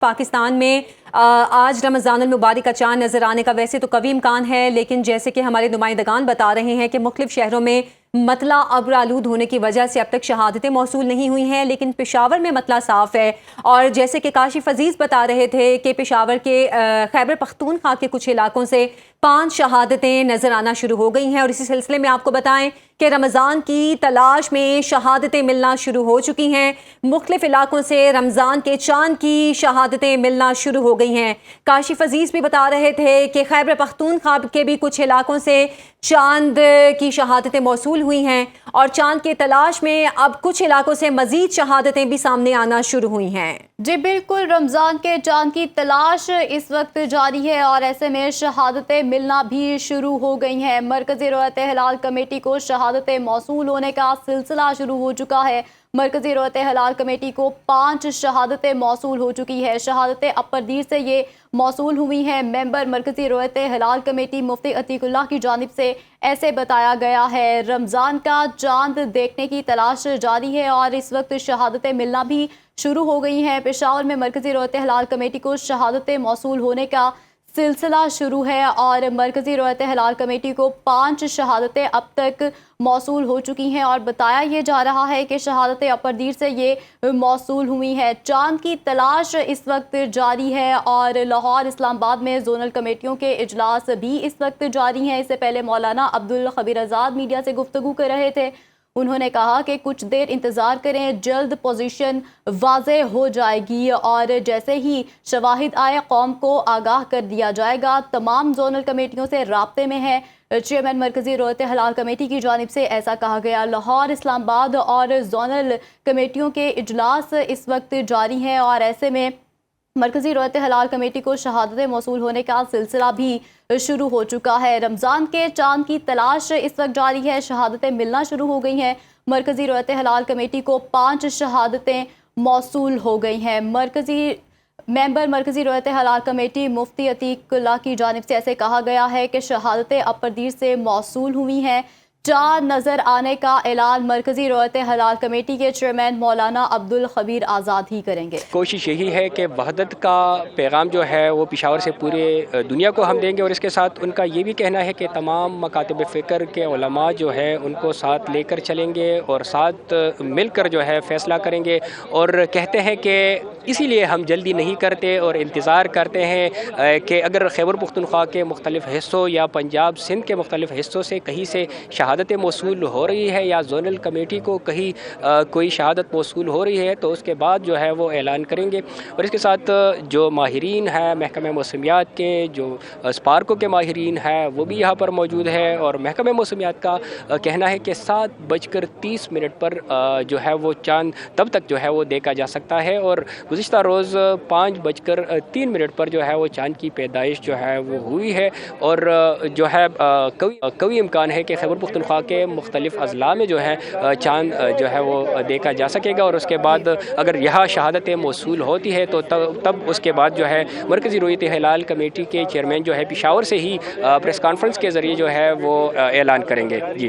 پاکستان میں آج رمضان المبارک کا چاند نظر آنے کا ویسے تو قوی امکان ہے، لیکن جیسے کہ ہمارے نمائندگان بتا رہے ہیں کہ مختلف شہروں میں مطلع ابر آلود ہونے کی وجہ سے اب تک شہادتیں موصول نہیں ہوئی ہیں، لیکن پشاور میں مطلع صاف ہے۔ اور جیسے کہ کاشف عزیز بتا رہے تھے کہ پشاور کے خیبر پختونخوا کے کچھ علاقوں سے 5 شہادتیں نظر آنا شروع ہو گئی ہیں، اور اسی سلسلے میں آپ کو بتائیں کہ رمضان کی تلاش میں شہادتیں ملنا شروع ہو چکی ہیں۔ مختلف علاقوں سے رمضان کے چاند کی شہادتیں ملنا شروع ہو گئی ہیں۔ کاشف عزیز بھی بتا رہے تھے کہ خیبر پختونخوا کے بھی کچھ علاقوں سے چاند کی شہادتیں موصول ہوئی ہیں، اور چاند کی تلاش میں اب کچھ علاقوں سے مزید شہادتیں بھی سامنے آنا شروع ہوئی ہیں۔ جی بالکل، رمضان کے چاند کی تلاش اس وقت جاری ہے اور ایسے میں شہادتیں ملنا بھی شروع ہو گئی ہیں۔ مرکزی رویت ہلال کمیٹی کو شہادتیں موصول ہونے کا سلسلہ شروع ہو چکا ہے۔ مرکزی رویت ہلال کمیٹی کو 5 شہادتیں موصول ہو چکی ہے۔ شہادتیں اپردیر سے یہ موصول ہوئی ہیں۔ ممبر مرکزی رویت ہلال کمیٹی مفتی عتیق اللہ کی جانب سے ایسے بتایا گیا ہے۔ رمضان کا چاند دیکھنے کی تلاش جاری ہے اور اس وقت شہادتیں ملنا بھی شروع ہو گئی ہیں۔ پشاور میں مرکزی رویت ہلال کمیٹی کو شہادتیں موصول ہونے کا سلسلہ شروع ہے اور مرکزی رویت ہلال کمیٹی کو 5 شہادتیں اب تک موصول ہو چکی ہیں، اور بتایا یہ جا رہا ہے کہ شہادتیں اپردیر سے یہ موصول ہوئی ہیں۔ چاند کی تلاش اس وقت جاری ہے اور لاہور اسلام آباد میں زونل کمیٹیوں کے اجلاس بھی اس وقت جاری ہیں۔ اس سے پہلے مولانا عبدالخبیر آزاد میڈیا سے گفتگو کر رہے تھے۔ انہوں نے کہا کہ کچھ دیر انتظار کریں، جلد پوزیشن واضح ہو جائے گی اور جیسے ہی شواہد آئے قوم کو آگاہ کر دیا جائے گا۔ تمام زونل کمیٹیوں سے رابطے میں ہیں۔ چیئرمین مرکزی رویت ہلال کمیٹی کی جانب سے ایسا کہا گیا۔ لاہور اسلام آباد اور زونل کمیٹیوں کے اجلاس اس وقت جاری ہیں اور ایسے میں مرکزی رویت ہلال کمیٹی کو شہادتیں موصول ہونے کا سلسلہ بھی شروع ہو چکا ہے۔ رمضان کے چاند کی تلاش اس وقت جاری ہے، شہادتیں ملنا شروع ہو گئی ہیں۔ مرکزی رویت ہلال کمیٹی کو 5 شہادتیں موصول ہو گئی ہیں۔ ممبر مرکزی رویت ہلال کمیٹی مفتی عتیق اللہ کی جانب سے ایسے کہا گیا ہے کہ شہادتیں اپردیر سے موصول ہوئی ہیں۔ چاند نظر آنے کا اعلان مرکزی رویت ہلال کمیٹی کے چیئرمین مولانا عبدالخبیر آزاد ہی کریں گے۔ کوشش یہی ہے کہ وحدت کا پیغام جو ہے وہ پشاور سے پورے دنیا کو ہم دیں گے، اور اس کے ساتھ ان کا یہ بھی کہنا ہے کہ تمام مکاتب فکر کے علماء جو ہے ان کو ساتھ لے کر چلیں گے اور ساتھ مل کر جو ہے فیصلہ کریں گے، اور کہتے ہیں کہ اسی لیے ہم جلدی نہیں کرتے اور انتظار کرتے ہیں کہ اگر خیبر پختونخوا کے مختلف حصوں یا پنجاب سندھ کے مختلف حصوں سے کہیں سے شہادتیں موصول ہو رہی ہے یا زونل کمیٹی کو کہیں کوئی شہادت موصول ہو رہی ہے تو اس کے بعد جو ہے وہ اعلان کریں گے۔ اور اس کے ساتھ جو ماہرین ہیں محکمہ موسمیات کے، جو اسپارکو کے ماہرین ہیں، وہ بھی یہاں پر موجود ہے، اور محکمہ موسمیات کا کہنا ہے کہ 7:30 پر جو ہے وہ چاند تب تک جو ہے وہ دیکھا جا سکتا ہے، اور گزشتہ روز 5:03 پر جو ہے وہ چاند کی پیدائش جو ہے وہ ہوئی ہے، اور جو ہے قوی امکان ہے کہ خیبر پختونخوا کے مختلف اضلاع میں جو ہے چاند جو ہے وہ دیکھا جا سکے گا، اور اس کے بعد اگر یہاں شہادتیں موصول ہوتی ہے تو تب اس کے بعد جو ہے مرکزی رویت ہلال کمیٹی کے چیئرمین جو ہے پشاور سے ہی پریس کانفرنس کے ذریعے جو ہے وہ اعلان کریں گے۔ جی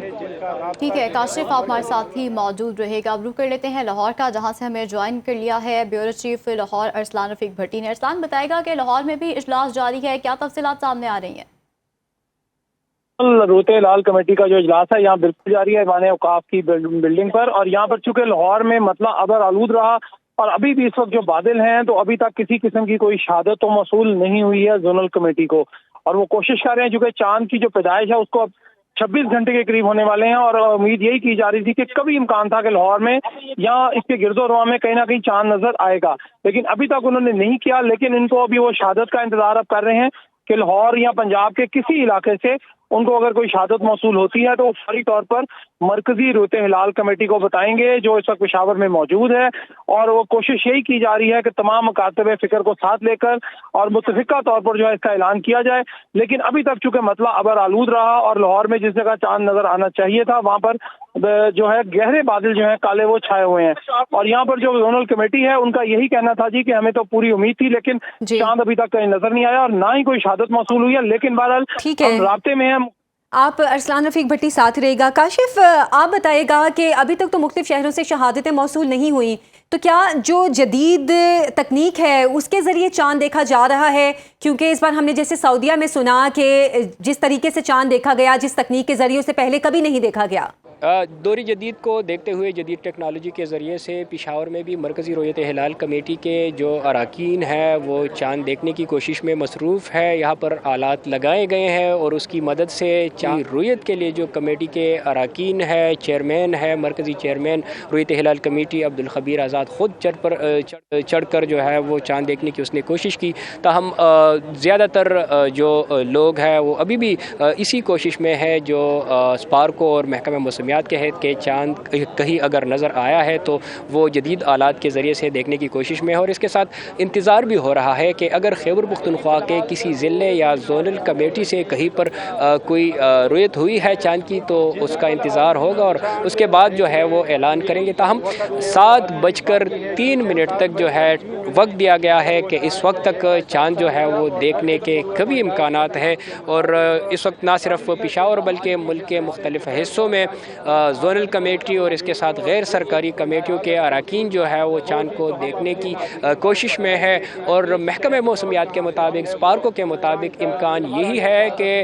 ٹھیک ہے کاشف، آپ ہمارے ساتھ ہی موجود رہے گا۔ اب رخ کر لیتے ہیں لاہور کا، جہاں سے ہمیں جوائن کر لیا ہے بیورو چیف لاہور ارسلان رفیق بھٹی نے۔ ارسلان بتائے گا کہ لاہور میں بھی اجلاس جاری ہے، کیا تفصیلات سامنے آ رہی ہیں؟ رویت ہلال کمیٹی کا جو اجلاس ہے یہاں بالکل جاری ہے ایوان اوقاف کی بلڈنگ پر، اور یہاں پر چونکہ لاہور میں مطلع ابر آلود رہا اور ابھی بھی اس وقت جو بادل ہیں تو ابھی تک کسی قسم کی کوئی شہادت تو موصول نہیں ہوئی ہے زونل کمیٹی کو، اور وہ کوشش کر رہے ہیں چونکہ چاند کی جو پیدائش ہے اس کو اب 26 گھنٹے کے قریب ہونے والے ہیں، اور امید یہی کی جا رہی تھی کہ کبھی امکان تھا کہ لاہور میں یا اس کے گرد و نواح میں کہیں نہ کہیں چاند نظر آئے گا، لیکن ابھی تک انہوں نے نہیں کیا۔ لیکن ان کو ابھی وہ شہادت کا انتظار اب کر رہے ہیں کہ لاہور یا پنجاب کے کسی علاقے سے ان کو اگر کوئی شہادت موصول ہوتی ہے تو وہ فوری طور پر مرکزی رویت ہلال کمیٹی کو بتائیں گے جو اس وقت پشاور میں موجود ہے، اور وہ کوشش یہی کی جا رہی ہے کہ تمام مکاتب فکر کو ساتھ لے کر اور متفقہ طور پر جو ہے اس کا اعلان کیا جائے۔ لیکن ابھی تک چونکہ مطلع ابر آلود رہا اور لاہور میں جس جگہ چاند نظر آنا چاہیے تھا وہاں پر جو ہے گہرے بادل جو ہیں کالے وہ چھائے ہوئے ہیں، اور یہاں پر جو زونل کمیٹی ہے ان کا یہی کہنا تھا جی کہ ہمیں تو پوری امید تھی لیکن چاند ابھی تک کہیں نظر نہیں آیا اور نہ ہی کوئی شہادت موصول ہوئی ہے، لیکن بہرحال ہم رابطے میں ہیں آپ ارسلان رفیق بھٹی ساتھ رہے گا. کاشف آپ بتائے گا کہ ابھی تک تو مختلف شہروں سے شہادتیں موصول نہیں ہوئیں، تو کیا جو جدید تکنیک ہے اس کے ذریعے چاند دیکھا جا رہا ہے؟ کیونکہ اس بار ہم نے جیسے سعودیہ میں سنا کہ جس طریقے سے چاند دیکھا گیا، جس تکنیک کے ذریعے اسے پہلے کبھی نہیں دیکھا گیا. دور جدید کو دیکھتے ہوئے جدید ٹیکنالوجی کے ذریعے سے پشاور میں بھی مرکزی رؤیت ہلال کمیٹی کے جو اراکین ہیں وہ چاند دیکھنے کی کوشش میں مصروف ہے. یہاں پر آلات لگائے گئے ہیں اور اس کی مدد سے چاند رؤیت کے لیے جو کمیٹی کے اراکین ہے، چیئرمین ہے مرکزی چیئرمین رؤیت ہلال کمیٹی عبدالخبیر آزاد، خود چڑھ کر جو ہے وہ چاند دیکھنے کی اس نے کوشش کی. تاہم زیادہ تر جو لوگ ہیں وہ ابھی بھی اسی کوشش میں ہے جو اسپارکو اور محکمہ موسمیات کے کہ چاند کہیں اگر نظر آیا ہے تو وہ جدید آلات کے ذریعے سے دیکھنے کی کوشش میں ہے. اور اس کے ساتھ انتظار بھی ہو رہا ہے کہ اگر خیبر پختونخوا کے کسی ضلع یا زونل کمیٹی سے کہیں پر کوئی رؤیت ہوئی ہے چاند کی تو اس کا انتظار ہوگا اور اس کے بعد جو ہے وہ اعلان کریں گے. تاہم 7:03 تک جو ہے وقت دیا گیا ہے کہ اس وقت تک چاند جو ہے وہ دیکھنے کے کبھی امکانات ہے. اور اس وقت نہ صرف پشاور بلکہ ملک کے مختلف حصوں میں زونل کمیٹی اور اس کے ساتھ غیر سرکاری کمیٹیوں کے اراکین جو ہے وہ چاند کو دیکھنے کی کوشش میں ہے. اور محکمہ موسمیات کے مطابق، اسپارکو کے مطابق امکان یہی ہے کہ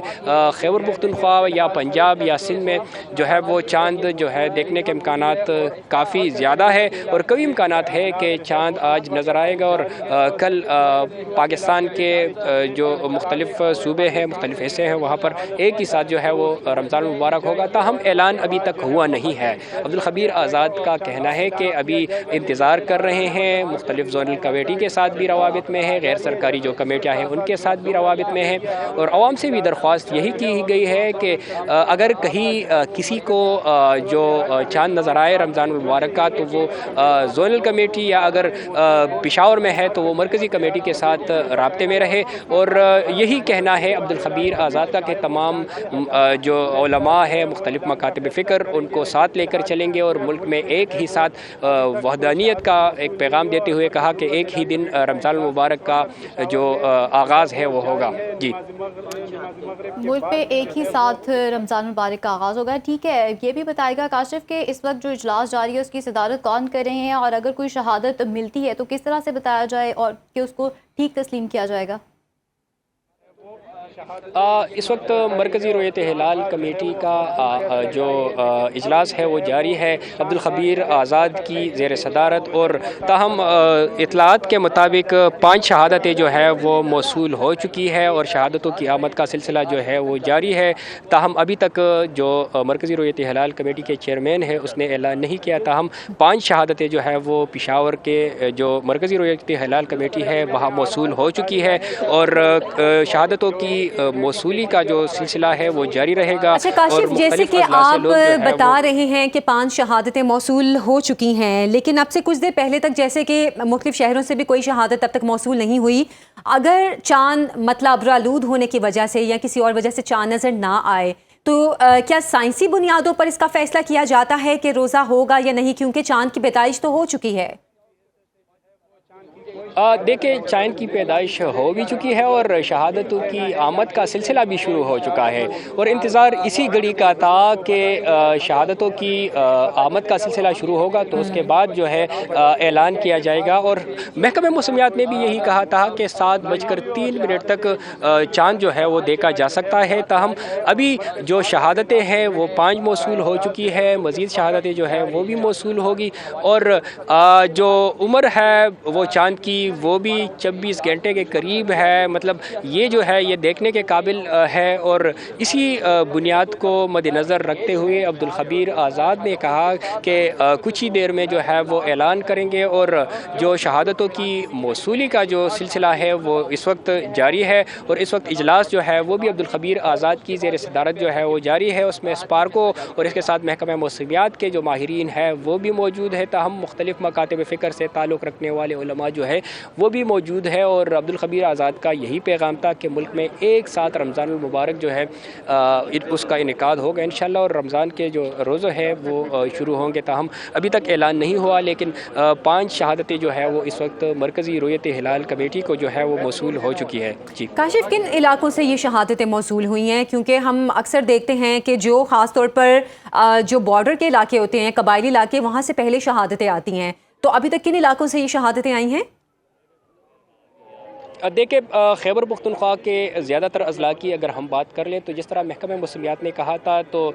خیبر پختونخوا یا پنجاب یا سندھ میں جو ہے وہ چاند جو ہے دیکھنے کے امکانات کافی زیادہ ہے. اور کبھی امکانات ہے کہ چاند آج نظر آئے گا اور کل پاکستان کے جو مختلف صوبے ہیں، مختلف حصے ہیں، وہاں پر ایک ہی ساتھ جو ہے وہ رمضان المبارک ہوگا. تاہم اعلان ابھی تک ہوا نہیں ہے. عبدالخبیر آزاد کا کہنا ہے کہ ابھی انتظار کر رہے ہیں، مختلف زونل کمیٹی کے ساتھ بھی روابط میں ہے، غیر سرکاری جو کمیٹیاں ہیں ان کے ساتھ بھی روابط میں ہے. اور عوام سے بھی درخواست یہی کی گئی ہے کہ اگر کہیں کسی کو جو چاند نظر آئے رمضان المبارک کا تو وہ زونل کمیٹی یا اگر پشاور میں ہے تو وہ مرکزی کمیٹی کے ساتھ رابطے میں رہے. اور یہی کہنا ہے عبدالخبیر آزاد کا کہ تمام جو علماء ہیں، مختلف مکاتب فکر، ان کو ساتھ لے کر چلیں گے اور ملک میں ایک ہی ساتھ وحدانیت کا ایک پیغام دیتے ہوئے کہا کہ ایک ہی دن رمضان المبارک کا جو آغاز ہے وہ ہوگا. جی، ملک پہ ایک ہی ساتھ رمضان المبارک کا آغاز ہوگا. ٹھیک ہے، یہ بھی بتائے گا کاشف کہ اس وقت جو اجلاس جاری ہے اس کی صدارت کون کر رہے ہیں، اور اگر کوئی شہادت ملتی ہے تو کس طرح سے بتایا جائے اور کہ اس کو ٹھیک تسلیم کیا جائے گا؟ اس وقت مرکزی رؤیت ہلال کمیٹی کا جو اجلاس ہے وہ جاری ہے عبدالخبیر آزاد کی زیر صدارت. اور تاہم اطلاعات کے مطابق 5 شہادتیں جو ہے وہ موصول ہو چکی ہے اور شہادتوں کی آمد کا سلسلہ جو ہے وہ جاری ہے. تاہم ابھی تک جو مرکزی رؤیت ہلال کمیٹی کے چیئرمین ہے اس نے اعلان نہیں کیا. تاہم 5 شہادتیں جو ہے وہ پشاور کے جو مرکزی رؤیت ہلال کمیٹی ہے وہاں موصول ہو چکی ہے اور شہادتوں کی موصولی کا جو سلسلہ ہے وہ جاری رہے گا. اچھا کاشف، جیسے کہ آپ بتا رہے ہیں کہ 5 شہادتیں موصول ہو چکی ہیں، لیکن اب سے کچھ دیر پہلے تک جیسے کہ مختلف شہروں سے بھی کوئی شہادت اب تک موصول نہیں ہوئی. اگر چاند مطلع ابرآلود ہونے کی وجہ سے یا کسی اور وجہ سے چاند نظر نہ آئے تو کیا سائنسی بنیادوں پر اس کا فیصلہ کیا جاتا ہے کہ روزہ ہوگا یا نہیں، کیونکہ چاند کی پیدائش تو ہو چکی ہے؟ دیکھیں، چاند کی پیدائش ہو بھی چکی ہے اور شہادتوں کی آمد کا سلسلہ بھی شروع ہو چکا ہے. اور انتظار اسی گھڑی کا تھا کہ شہادتوں کی آمد کا سلسلہ شروع ہوگا تو اس کے بعد جو ہے اعلان کیا جائے گا. اور محکمہ موسمیات نے بھی یہی کہا تھا کہ 7:03 تک چاند جو ہے وہ دیکھا جا سکتا ہے. تاہم ابھی جو شہادتیں ہیں وہ 5 موصول ہو چکی ہے، مزید شہادتیں جو ہے وہ بھی موصول ہوگی. اور جو عمر ہے وہ چاند کی وہ بھی 26 گھنٹے کے قریب ہے. مطلب یہ جو ہے یہ دیکھنے کے قابل ہے. اور اسی بنیاد کو مد نظر رکھتے ہوئے عبدالخبیر آزاد نے کہا کہ کچھ ہی دیر میں جو ہے وہ اعلان کریں گے. اور جو شہادتوں کی موصولی کا جو سلسلہ ہے وہ اس وقت جاری ہے. اور اس وقت اجلاس جو ہے وہ بھی عبدالخبیر آزاد کی زیر صدارت جو ہے وہ جاری ہے. اس میں اسپارکو اور اس کے ساتھ محکمہ موسمیات کے جو ماہرین ہیں وہ بھی موجود ہے. تاہم مختلف مکاتب فکر سے تعلق رکھنے والے علماء جو ہے وہ بھی موجود ہے، اور عبدالخبیر آزاد کا یہی پیغام تھا کہ ملک میں ایک ساتھ رمضان المبارک جو ہے اس کا انعقاد ہوگا انشاءاللہ، اور رمضان کے جو روزے ہیں وہ شروع ہوں گے. تاہم ابھی تک اعلان نہیں ہوا، لیکن 5 شہادتیں جو ہے وہ اس وقت مرکزی رؤیت ہلال کمیٹی کو جو ہے وہ موصول ہو چکی ہے. جی کاشف، کن علاقوں سے یہ شہادتیں موصول ہوئی ہیں؟ کیونکہ ہم اکثر دیکھتے ہیں کہ جو خاص طور پر جو بارڈر کے علاقے ہوتے ہیں، قبائلی علاقے، وہاں سے پہلے شہادتیں آتی ہیں. تو ابھی تک کن علاقوں سے یہ شہادتیں آئی ہیں؟ دیکھیں، خیبر پختونخوا کے زیادہ تر اضلاع کی اگر ہم بات کر لیں تو جس طرح محکمہ موسمیات نے کہا تھا تو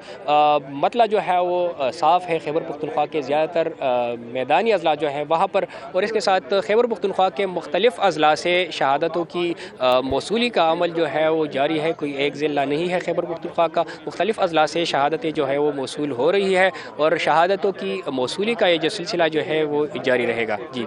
مطلع جو ہے وہ صاف ہے. خیبر پختونخوا کے زیادہ تر میدانی اضلاع جو ہیں وہاں پر، اور اس کے ساتھ خیبر پختونخوا کے مختلف اضلاع سے شہادتوں کی موصولی کا عمل جو ہے وہ جاری ہے. کوئی ایک ضلع نہیں ہے خیبر پختونخوا کا، مختلف اضلاع سے شہادتیں جو ہے وہ موصول ہو رہی ہے، اور شہادتوں کی موصولی کا یہ جو سلسلہ جو ہے وہ جاری رہے گا. جی